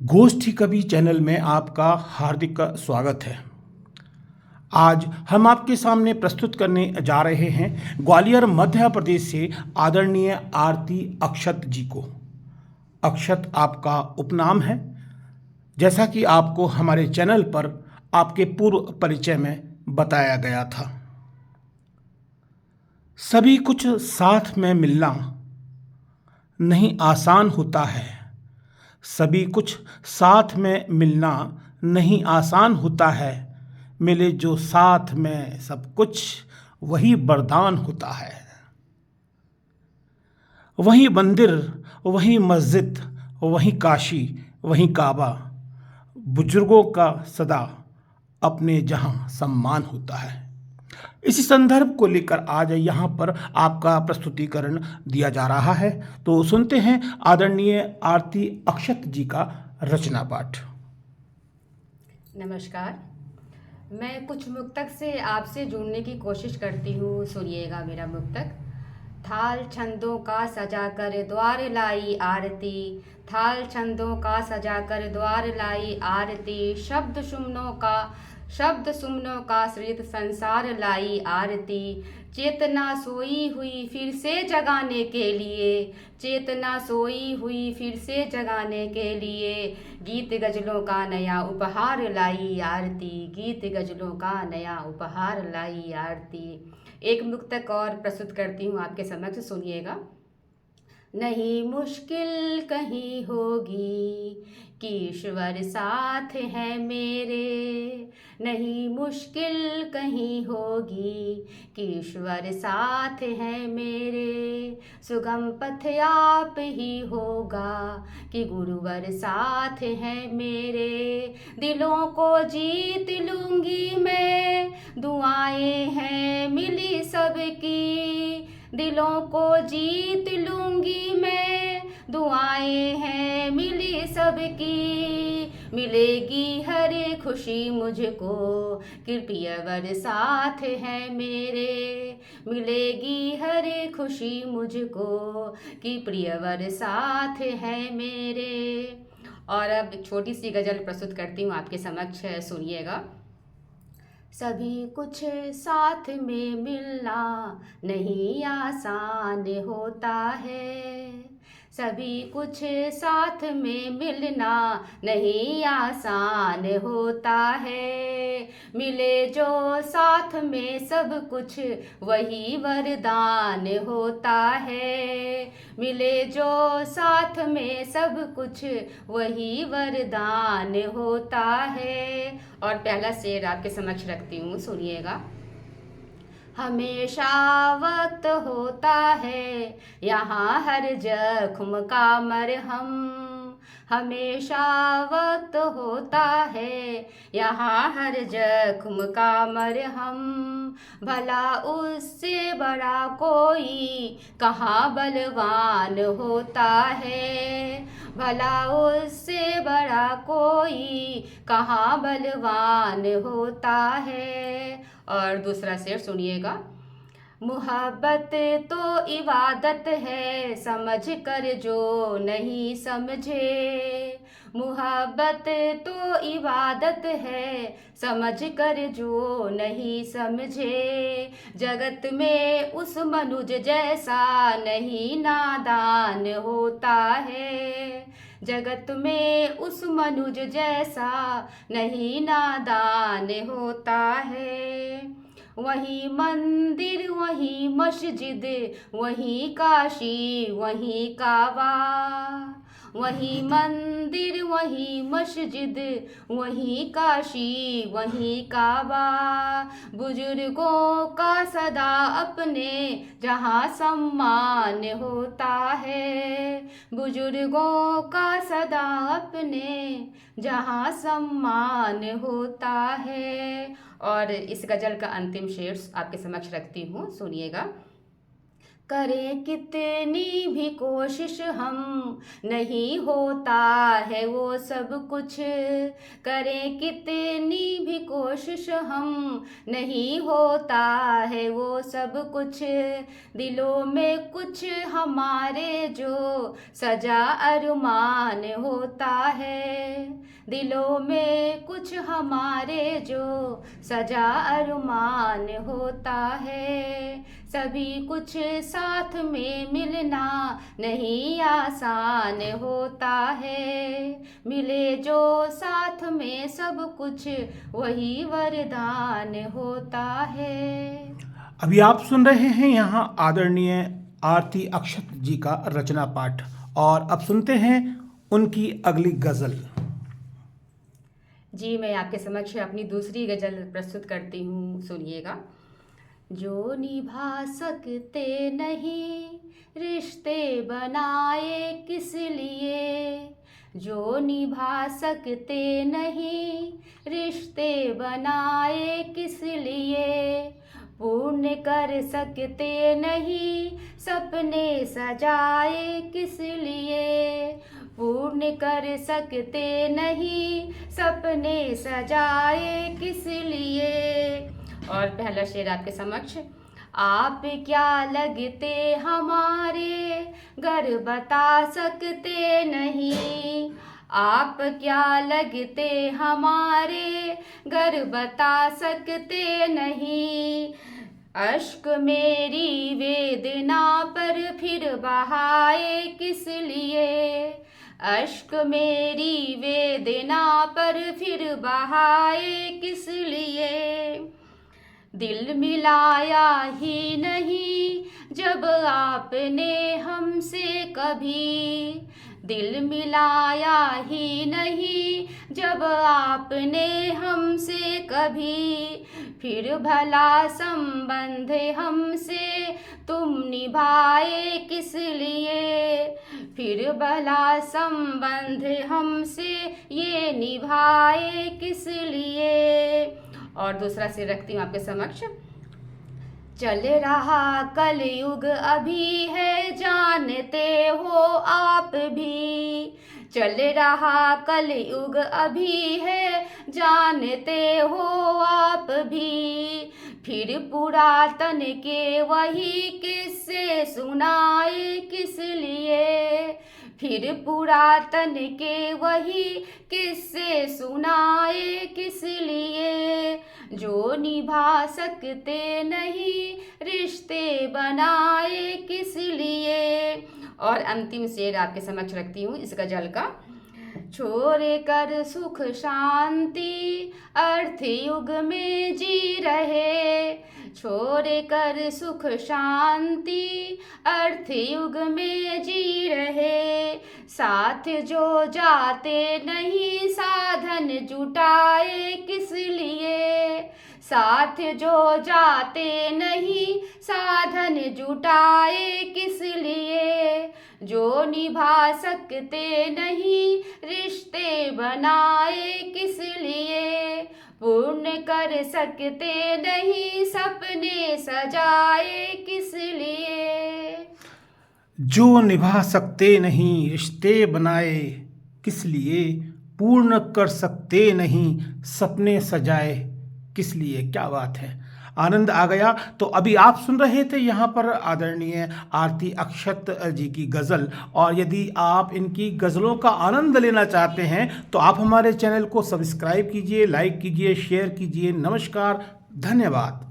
गोष्ठी कवि चैनल में आपका हार्दिक स्वागत है। आज हम आपके सामने प्रस्तुत करने जा रहे हैं ग्वालियर मध्य प्रदेश से आदरणीय आरती अक्षत जी को। अक्षत आपका उपनाम है, जैसा कि आपको हमारे चैनल पर आपके पूर्व परिचय में बताया गया था। सभी कुछ साथ में मिलना नहीं आसान होता है। सभी कुछ साथ में मिलना नहीं आसान होता है। मिले जो साथ में सब कुछ, वही वरदान होता है। वही मंदिर, वही मस्जिद, वही काशी, वही काबा, बुजुर्गों का सदा अपने जहां सम्मान होता है। इसी संदर्भ को लेकर आज यहाँ पर आपका प्रस्तुतिकरण दिया जा रहा है। तो सुनते हैं आदरणीय आरती अक्षत जी का रचना पाठ। नमस्कार। मैं कुछ मुक्तक से आपसे जुड़ने की कोशिश करती हूँ, सुनिएगा मेरा मुक्तक। थाल छंदों का सजा कर द्वार लाई आरती, थाल छंदों का सजा कर द्वार लाई आरती, शब्द सुमनों का सृत संसार लाई आरती। चेतना सोई हुई फिर से जगाने के लिए, चेतना सोई हुई फिर से जगाने के लिए, गीत गजलों का नया उपहार लाई आरती, गीत गजलों का नया उपहार लाई आरती। एक मुक्तक और प्रस्तुत करती हूँ आपके समक्ष, सुनिएगा। नहीं मुश्किल कहीं होगी कि ईश्वर साथ है मेरे, नहीं मुश्किल कहीं होगी कि ईश्वर साथ है मेरे, सुगम पथ आप ही होगा कि गुरुवर साथ है मेरे, दिलों को जीत लूँगी मैं, दुआएं हैं मिली सबकी, दिलों को जीत लूँगी मैं, दुआएं हैं मिली सबकी, मिलेगी हर खुशी मुझको कि प्रियवर साथ है मेरे, मिलेगी हर खुशी मुझको कि प्रियवर साथ है मेरे। और अब एक छोटी सी गज़ल प्रस्तुत करती हूँ आपके समक्ष, सुनिएगा। सभी कुछ साथ में मिलना नहीं आसान होता है, सभी कुछ साथ में मिलना नहीं आसान होता है, मिले जो साथ में सब कुछ वही वरदान होता है, मिले जो साथ में सब कुछ वही वरदान होता है। और पहला शेर आपके समक्ष रखती हूँ, सुनिएगा। हमेशा वक्त होता है यहाँ हर जख्म का मरहम, हमेशा वक्त होता है यहाँ हर जख्म का मरहम, भला उससे बड़ा कोई कहाँ बलवान होता है, भला उससे बड़ा कोई कहाँ बलवान होता है। और दूसरा शेर सुनिएगा। मुहब्बत तो इबादत है समझ कर जो नहीं समझे, मुहब्बत तो इबादत है समझ कर जो नहीं समझे, जगत में उस मनुज जैसा नहीं नादान होता है, जगत में उस मनुज जैसा नहीं नादान होता है, वही मंदिर वही मस्जिद वही काशी वही काबा, वही मंदिर वही मस्जिद वही काशी वही काबा, बुजुर्गों का सदा अपने जहाँ सम्मान होता है, बुजुर्गों का सदा अपने जहाँ सम्मान होता है। और इस गज़ल का अंतिम शेर आपके समक्ष रखती हूँ, सुनिएगा। करें कितनी भी कोशिश हम नहीं होता है वो सब कुछ। करें कितनी भी कोशिश हम नहीं होता है वो सब कुछ। दिलों में कुछ हमारे जो सजा अरमान होता है। दिलों में कुछ हमारे जो सजा अरमान होता है। सभी कुछ साथ में मिलना नहीं आसान होता है। मिले जो साथ में सब कुछ वही वरदान होता है। अभी आप सुन रहे हैं यहाँ आदरणीय आरती अक्षत जी का रचना पाठ, और अब सुनते हैं उनकी अगली गज़ल। जी, मैं आपके समक्ष अपनी दूसरी गज़ल प्रस्तुत करती हूँ, सुनिएगा। जो निभा सकते नहीं रिश्ते बनाए किस लिए। जो निभा सकते नहीं रिश्ते बनाए किस लिए। पूर्ण कर सकते नहीं सपने सजाए किस लिए। पूर्ण कर सकते नहीं सपने सजाए किस लिए। और पहला शेर आपके समक्ष। आप क्या लगते हमारे घर बता सकते नहीं। आप क्या लगते हमारे घर बता सकते नहीं। अश्क मेरी वेदना पर फिर बहाए किस लिए। अश्क मेरी वेदना पर फिर बहाए किस लिए। दिल मिलाया ही नहीं जब आपने हमसे कभी। दिल मिलाया ही नहीं जब आपने हमसे कभी। फिर भला संबंध हमसे तुम निभाए किस लिए। फिर भला संबंध हमसे ये निभाए किस लिए। और दूसरा शेर रखती हूँ आपके समक्ष। चल रहा कलयुग अभी है जानते हो आप भी। चल रहा कलयुग अभी है जानते हो आप भी। फिर पुरातन के वही किस्से सुनाए किस लिए। फिर पुरातन के वही किस्से सुनाए किस लिए। जो निभा सकते नहीं रिश्ते बनाए किस लिए। और अंतिम शेर आपके समक्ष रखती हूँ इस गज़ल का। छोड़ कर सुख शांति अर्थ युग में जी रहे। छोड़ कर सुख शांति अर्थ युग में जी रहे। साथ जो जाते नहीं साधन जुटाए किस लिए। साथ जो जाते नहीं साधन जुटाए किस लिए। जो निभा सकते नहीं रिश्ते बनाए किस लिए। पूर्ण कर सकते नहीं सपने सजाए किस लिए। जो निभा सकते नहीं रिश्ते बनाए किस लिए। पूर्ण कर सकते नहीं सपने सजाए किस लिए। क्या बात है, आनंद आ गया। तो अभी आप सुन रहे थे यहाँ पर आदरणीय आरती अक्षत जी की गज़ल, और यदि आप इनकी गज़लों का आनंद लेना चाहते हैं तो आप हमारे चैनल को सब्सक्राइब कीजिए, लाइक कीजिए, शेयर कीजिए। नमस्कार, धन्यवाद।